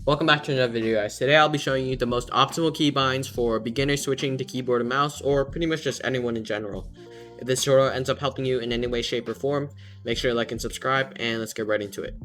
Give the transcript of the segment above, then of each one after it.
Welcome back to another video, guys. Today I'll be showing you the most optimal keybinds for beginners switching to keyboard and mouse, or pretty much just anyone in general. If this tutorial ends up helping you in any way, shape, or form, make sure to like and subscribe, and let's get right into it.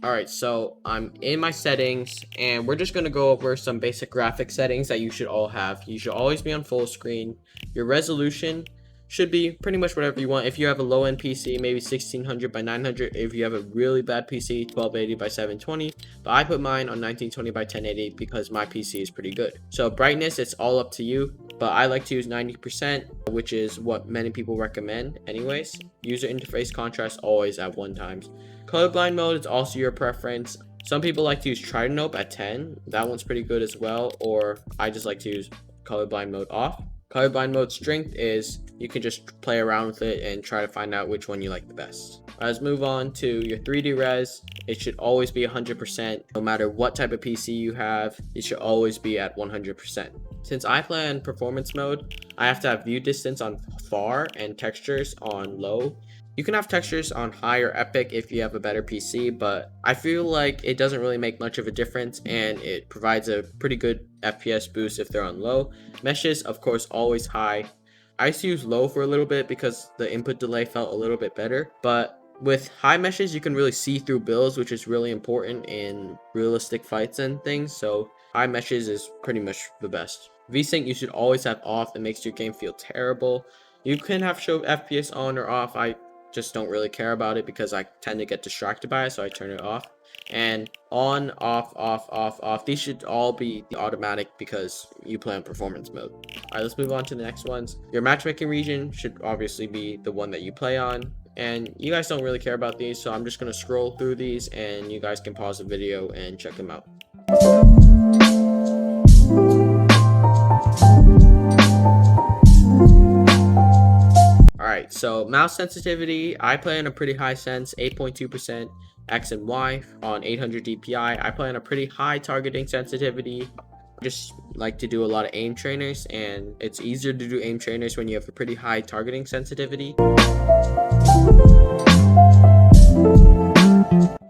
Alright, so I'm in my settings, and we're just going to go over some basic graphic settings that you should all have. You should always be on full screen. Your resolution should be pretty much whatever you want. If you have a low-end PC, maybe 1600 by 900. If you have a really bad PC, 1280 by 720. But I put mine on 1920 by 1080 because my PC is pretty good. So brightness, it's all up to you, but I like to use 90%, which is what many people recommend anyways. User interface contrast always at 1 times. Colorblind mode is also your preference. Some people like to use Tridenope at 10. That one's pretty good as well, or I just like to use colorblind mode off. Colorblind mode strength is you can just play around with it and try to find out which one you like the best. Let's move on to your 3D res. It should always be 100%. No matter what type of PC you have, it should always be at 100%. Since I play on performance mode, I have to have view distance on far and textures on low. You can have textures on high or epic if you have a better PC, but I feel like it doesn't really make much of a difference, and it provides a pretty good FPS boost if they're on low. Meshes, of course, always high. I used to use low for a little bit because the input delay felt a little bit better, but with high meshes, you can really see through builds, which is really important in realistic fights and things, so high meshes is pretty much the best. VSync you should always have off. It makes your game feel terrible. You can have show FPS on or off. I just don't really care about it because I tend to get distracted by it, so I turn it off. And on, off, off, off, off. These should all be automatic because you play on performance mode. Alright, let's move on to the next ones. Your matchmaking region should obviously be the one that you play on. And you guys don't really care about these, so I'm just going to scroll through these and you guys can pause the video and check them out. Alright, so mouse sensitivity, I play on a pretty high sense, 8.2% X and Y on 800 DPI. I play on a pretty high targeting sensitivity. I just like to do a lot of aim trainers, and it's easier to do aim trainers when you have a pretty high targeting sensitivity.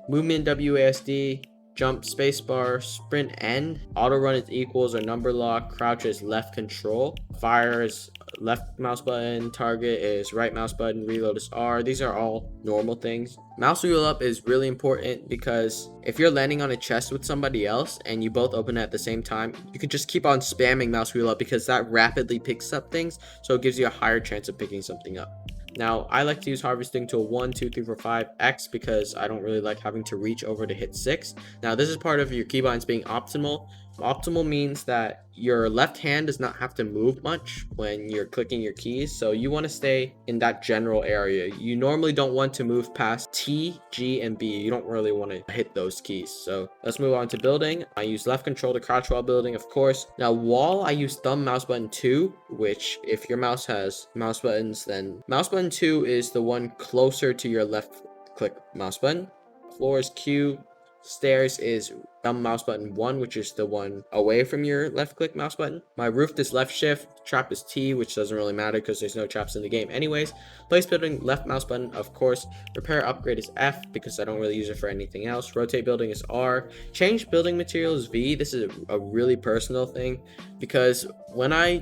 Movement WASD, jump spacebar, sprint end, auto run is equals or number lock, crouch is left control, fire is left mouse button, target is right mouse button, reload is R. These are all normal things. Mouse wheel up is really important because if you're landing on a chest with somebody else and you both open it at the same time, you can just keep on spamming mouse wheel up because that rapidly picks up things, so it gives you a higher chance of picking something up. Now, I like to use harvesting tool 1, 2, 3, 4, 5, X because I don't really like having to reach over to hit 6. Now, this is part of your keybinds being optimal. Optimal means that your left hand does not have to move much when you're clicking your keys, so you want to stay in that general area. You normally don't want to move past T, G, and B. You don't really want to hit those keys. So let's move on to building. I use left control to crouch while building, of course. Now wall, I use thumb mouse button 2, which if your mouse has mouse buttons, then mouse button 2 is the one closer to your left click mouse button. Floor is Q. Stairs is thumb mouse button 1, which is the one away from your left click mouse button. My roof is left shift. Trap is T, which doesn't really matter because there's no traps in the game anyways. Place building, left mouse button, of course. Repair upgrade is F because I don't really use it for anything else. Rotate building is R. Change building material is V. This is a really personal thing because when I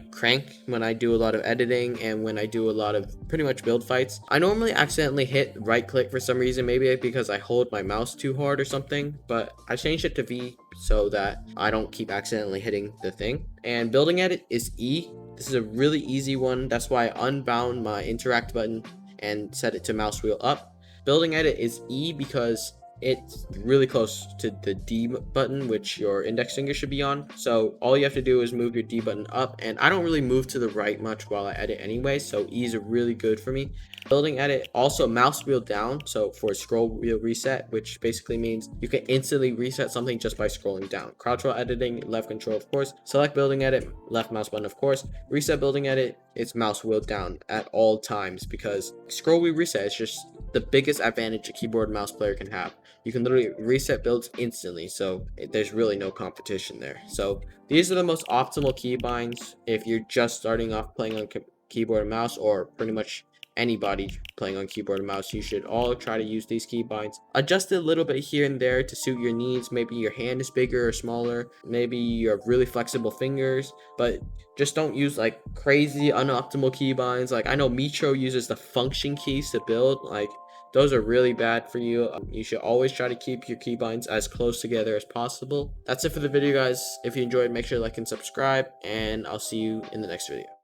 do a lot of editing and when I do a lot of pretty much build fights, I normally accidentally hit right click for some reason, maybe because I hold my mouse too hard or something, but I changed it to V so that I don't keep accidentally hitting the thing. And building edit is E. This is a really easy one. That's why I unbound my interact button and set it to mouse wheel up. Building edit is E because it's really close to the D button, which your index finger should be on. So all you have to do is move your D button up, and I don't really move to the right much while I edit anyway, so E is really good for me. Building edit, also mouse wheel down, so for scroll wheel reset, which basically means you can instantly reset something just by scrolling down. Crouch while editing, left control, of course. Select building edit, left mouse button, of course. Reset building edit, it's mouse wheel down at all times because scroll wheel reset is just the biggest advantage a keyboard and mouse player can have. You can literally reset builds instantly, so there's really no competition there. So these are the most optimal keybinds if you're just starting off playing on keyboard and mouse, or pretty much anybody playing on keyboard and mouse, you should all try to use these keybinds. Adjust it a little bit here and there to suit your needs. Maybe your hand is bigger or smaller, maybe you have really flexible fingers, but just don't use like crazy unoptimal keybinds. Like I know Mitro uses the function keys to build, like those are really bad for you. You should always try to keep your keybinds as close together as possible. That's it for the video, guys. If you enjoyed, make sure to like and subscribe, and I'll see you in the next video.